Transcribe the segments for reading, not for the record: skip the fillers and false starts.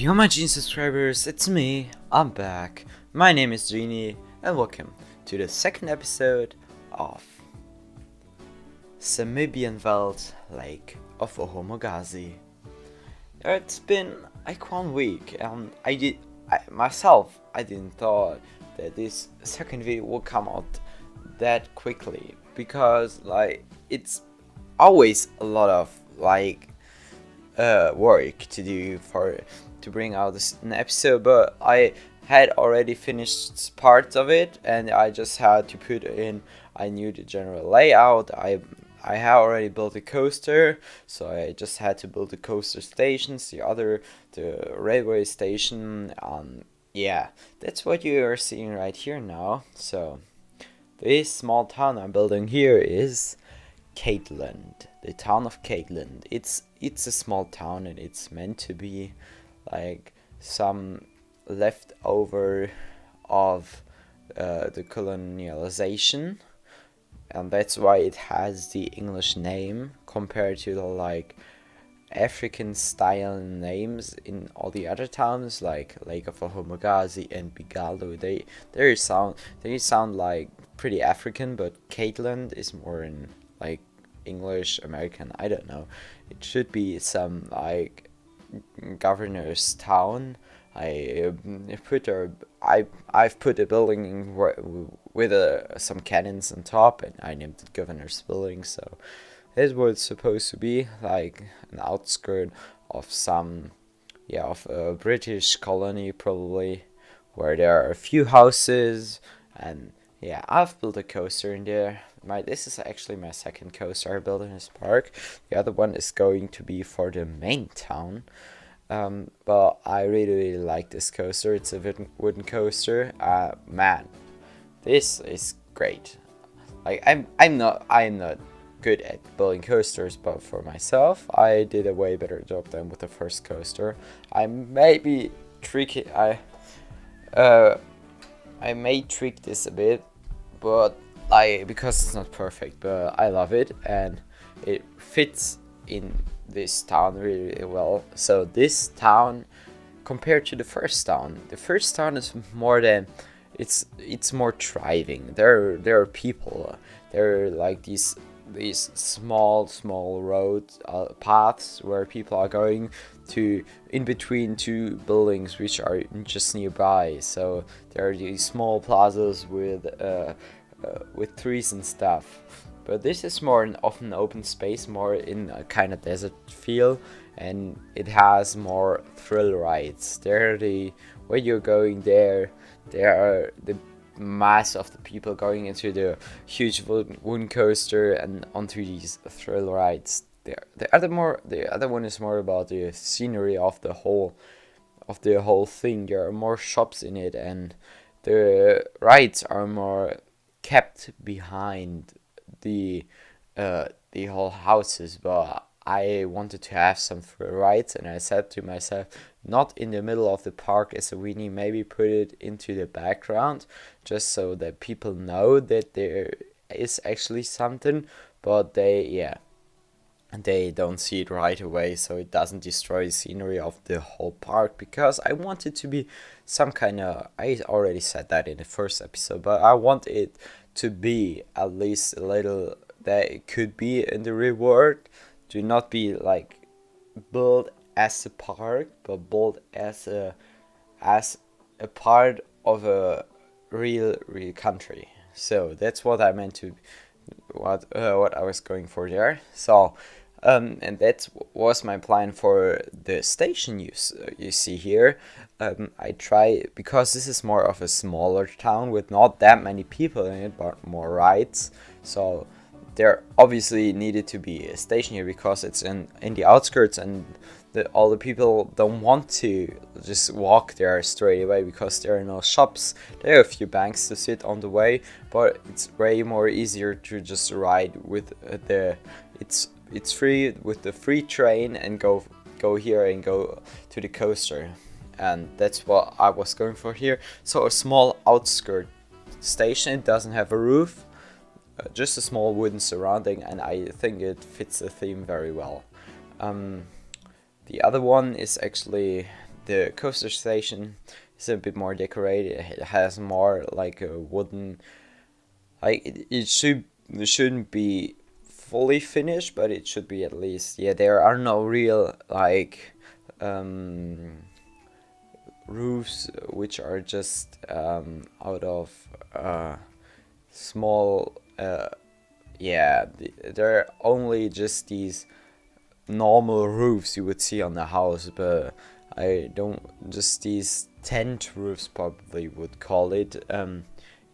Yo my Jnie subscribers, it's me, I'm back. My name is Jnie and welcome to the second episode of Samibian Velt Lake of Ohomogasi. It's been like 1 week and I didn't thought that this second video would come out that quickly because it's always a lot of work to do to bring out an episode, but I had already finished parts of it and I just had to put in. I knew the general layout. I had already built a coaster, so I just had to build the coaster stations, the railway station. Yeah, that's what you are seeing right here now. So this small town I'm building here is Caidtown, the town of Caidtown. It's a small town and it's meant to be like some leftover of the colonialization, and that's why it has the English name compared to the African style names in all the other towns like Lake of Ohomogasi and Bigalo. They sound like pretty African, but Caidtown is more in English, American, I don't know. It should be some governor's town. I've put a building with some cannons on top, and I named it Governor's Building. So that's what it's supposed to be, like an outskirt of of a British colony probably, where there are a few houses. And yeah, I've built a coaster in there. This is actually my second coaster I built in this park. The other one is going to be for the main town. But I really like this coaster. It's a wooden coaster. Man, this is great. I'm not good at building coasters, but for myself, I did a way better job than with the first coaster. I may be tricky. I may trick this a bit, but because it's not perfect, but I love it and it fits in this town really well. So this town, compared to the first town is more than it's more thriving. There are people. There are like these small roads, paths where people are going to in between two buildings which are just nearby. So there are these small plazas with trees and stuff. But this is more of an open space, more in a kind of desert feel, and it has more thrill rides. When you're going there are the mass of the people going into the huge wooden coaster and onto these thrill rides. The other one is more about the scenery of the whole thing. There are more shops in it, and the rides are more kept behind the whole houses. But I wanted to have some thrill rides, and I said to myself, not in the middle of the park as a weenie, maybe put it into the background, just so that people know that there is actually something, but they don't see it right away, so it doesn't destroy the scenery of the whole park. Because I want it to be some kind of, I already said that in the first episode, but I want it to be at least a little that it could be in the real world. Do not be built as a park, but built as a part of a real country. So that's what I meant to, what I was going for there. So and that was my plan for the station you see here. I try, because this is more of a smaller town with not that many people in it, but more rides. So there obviously needed to be a station here because it's in the outskirts, and all the people don't want to just walk there straight away because there are no shops. There are a few banks to sit on the way, but it's way more easier to just ride with it's free with the free train and go here and go to the coaster. And that's what I was going for here. So a small outskirt station. It doesn't have a roof, just a small wooden surrounding, and I think it fits the theme very well. The other one is actually the coaster station is a bit more decorated. It has more like a wooden, like it shouldn't be fully finished, but it should be at least. Yeah, there are no real like roofs which are just out of small yeah, they're only just these normal roofs you would see on the house, but I don't, just these tent roofs probably would call it.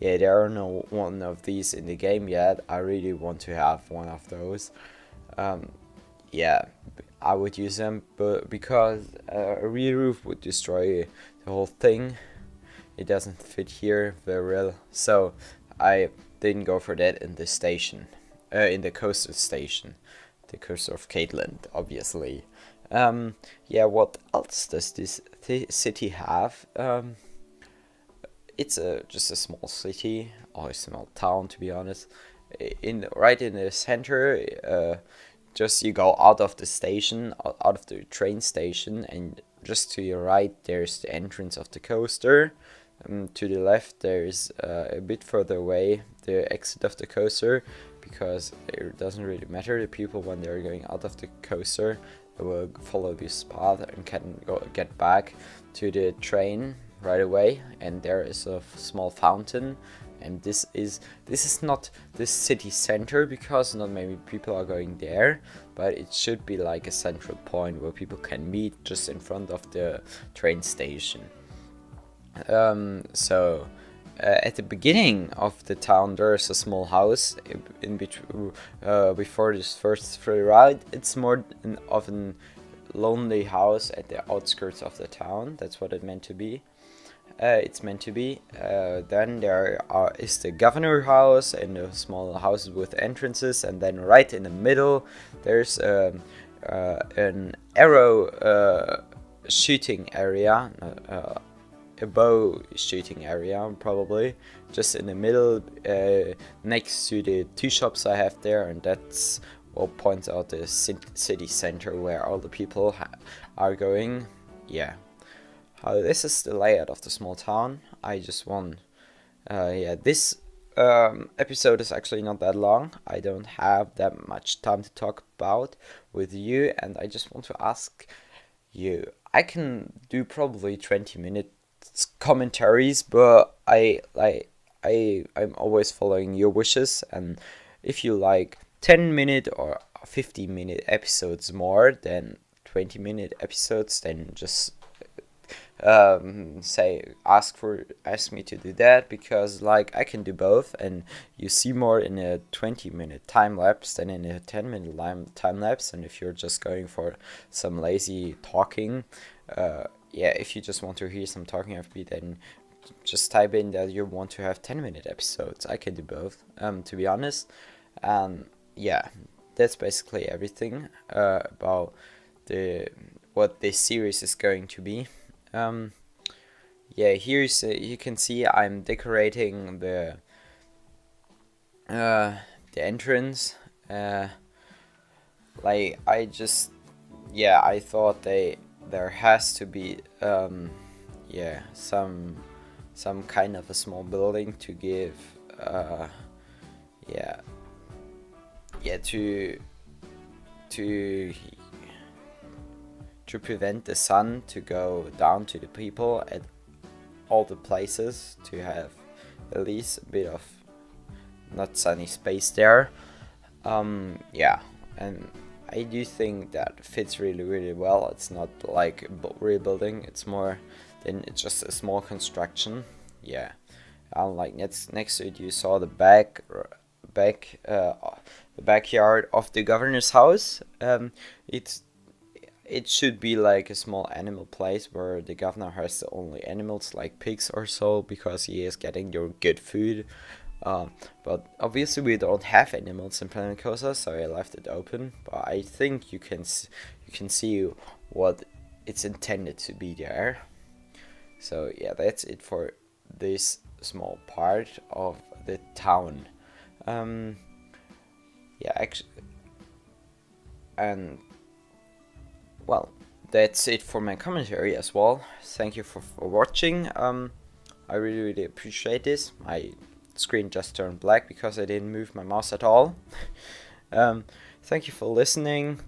Yeah, there are no one of these in the game yet. I really want to have one of those. Yeah, I would use them, but because a real roof would destroy the whole thing, it doesn't fit here very well. So I didn't go for that in the station, in the coaster station, the coaster of Caidtown, obviously. Yeah, what else does this city have? It's just a small city or a small town, to be honest. Right in the center, just you go out of the station, out of the train station, and just to your right there's the entrance of the coaster. To the left there's a bit further away the exit of the coaster, because it doesn't really matter. The people, when they're going out of the coaster, they will follow this path and can get back to the train right away. And there is a small fountain, and this is not the city center, because not many people are going there, but it should be like a central point where people can meet just in front of the train station. So at the beginning of the town there's a small house in between, before this first free ride. It's more of a lonely house at the outskirts of the town. That's what it's meant to be. Then there is the governor house and the small houses with entrances, and then right in the middle there's an arrow shooting area, a bow shooting area, probably just in the middle, next to the two shops I have there, and that's what points out the city center where all the people are going. Yeah. This is the layout of the small town. I just want, yeah, this episode is actually not that long. I don't have that much time to talk about with you, and I just want to ask you. I can do probably 20-minute commentaries, but I'm always following your wishes, and if you like 10-minute or 15-minute episodes more than 20-minute episodes, then just ask me to do that, because like I can do both, and you see more in a 20-minute time lapse than in a 10-minute time lapse. And if you're just going for some lazy talking, yeah, if you just want to hear some talking of me, then just type in that you want to have 10-minute episodes. I can do both, to be honest. Yeah, that's basically everything about what this series is going to be. Yeah, here's you can see I'm decorating the entrance. Like I thought there has to be yeah, some kind of a small building to give yeah to prevent the sun to go down to the people at all the places, to have at least a bit of not sunny space there. Yeah, and I do think that fits really well. It's not like rebuilding, it's more than it's just a small construction. Yeah, like next to it you saw the backyard of the governor's house. It should be like a small animal place where the governor has the only animals, like pigs or so, because he is getting your good food. But obviously we don't have animals in Planet Coaster, so I left it open. But I think you can see what it's intended to be there. So yeah, that's it for this small part of the town. Yeah, actually, and well, that's it for my commentary as well. Thank you for watching. I really appreciate this. My screen just turned black because I didn't move my mouse at all. Thank you for listening.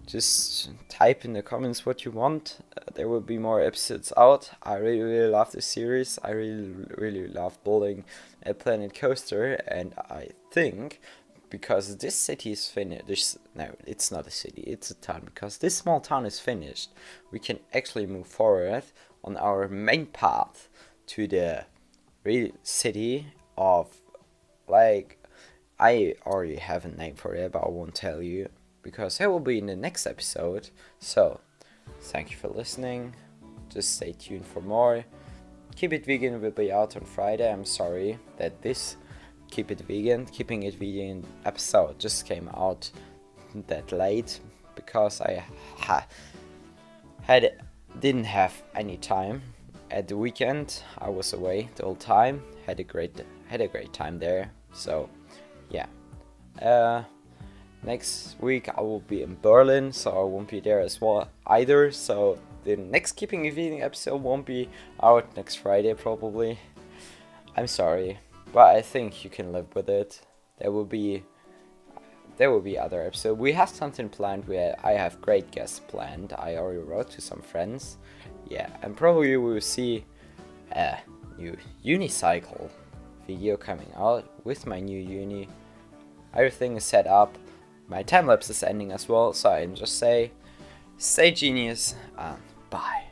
Just type in the comments what you want. There will be more episodes out. I really love this series. I really love building a planet coaster, and I think because this city is finished, no, it's not a city, it's a town, because this small town is finished, we can actually move forward on our main path to the real city of, like, I already have a name for it, but I won't tell you, because it will be in the next episode. So, thank you for listening, just stay tuned for more. Keep It Vegan will be out on Friday. I'm sorry that this Keeping It Vegan episode just came out that late, because I didn't have any time at the weekend. I was away the whole time, had a great time there. So yeah, next week I will be in Berlin, so I won't be there as well either. So the next Keeping It Vegan episode won't be out next Friday probably. I'm sorry, but I think you can live with it. There will be other episodes. We have something planned where I have great guests planned. I already wrote to some friends. Yeah, and probably we will see a new unicycle video coming out with my new uni. Everything is set up. My time lapse is ending as well, so I can just say, stay genius and bye.